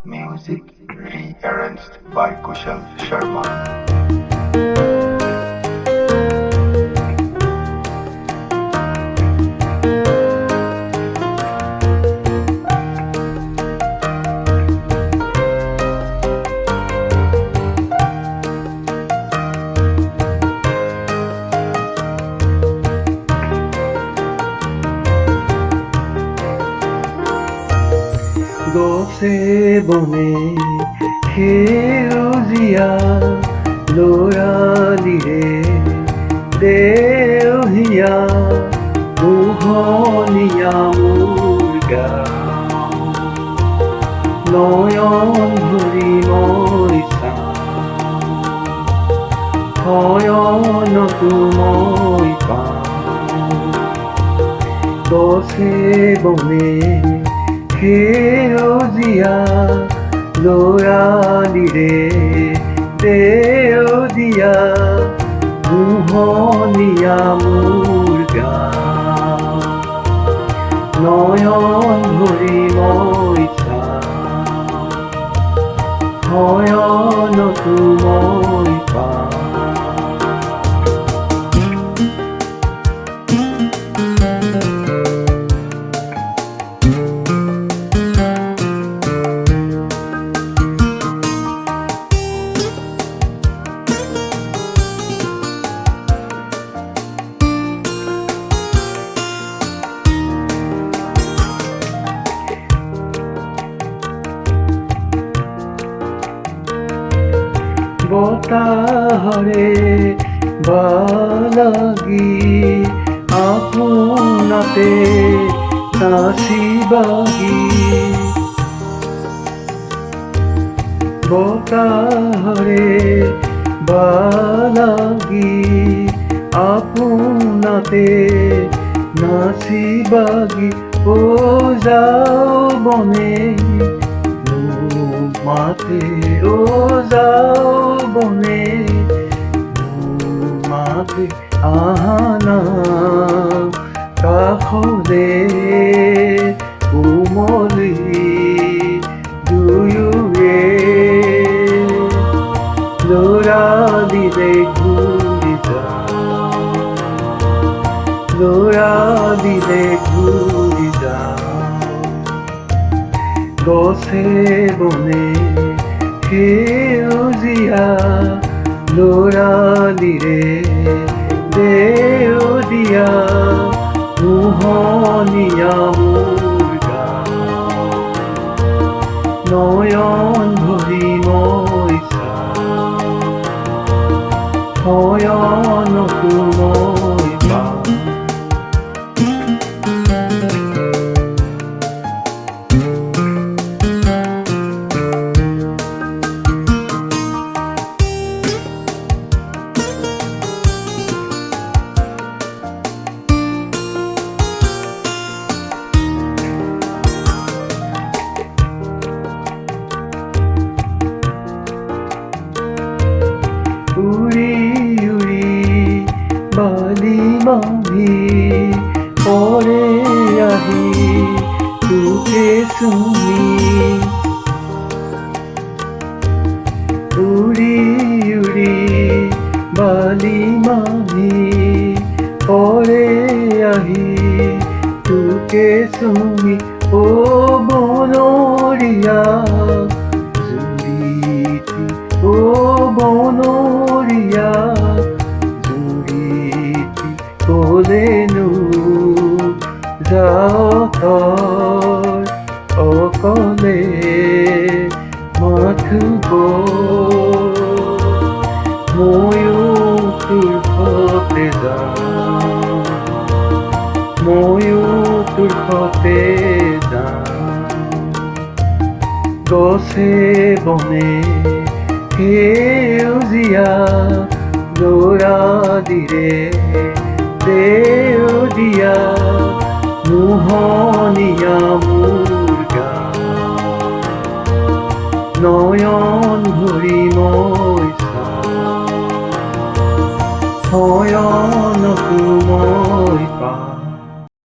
Music rearranged by Kushal Sharma. গছে বনে সেউজীয়া লৰালিৰে দেউহিয়া মোহনীয়া মোৰ গাঁও নয়ন ভৰি মই চাওঁ শয়নতো মই পাওঁ গছে বনে সেউজীয়া লৰালিৰে দেউদিয়া মোহনীয়া মোৰ গাঁও নয়ন ভৰি মই চাওঁ শয়নতো মই পাওঁ বতাহৰে বালাগি আপোনাতে নাচিবাগি বতাহৰে বালাগি আপোনাতে নাচিবাগি ও যাও বনে মাতে ও যাও বনে মাতে আহানা কাষলে কোমলি দুয়োৰে লৰালিৰে ঘূৰি যাওঁ লৰালিৰে ঘূৰি যাওঁ গছে বনে সেউজীয়া লৰালিৰে দেউদিয়া মোহনীয়া মোৰ গাঁও নয়ন ভৰি মই চাওঁ শয়নতো মই পাওঁ উৰি উৰি বালি মাহি পৰে আহি তোকে চুমি উৰি উৰি বালি মাহি পৰে আহি তোকে চুমি ও বনৰীয়া ও বনৰীয়া জুৰিটি ক'লেনো যাও তই অকলে মাথোব ময়ো তোৰ সতে যাওঁ ময়ো তোৰ সতে যাওঁ গছে বনে সেউজীয়া লৰালিৰে দেউদিয়া মোহনীয়া মোৰ গাঁও নয়ন ভৰি মই চাওঁ শয়ন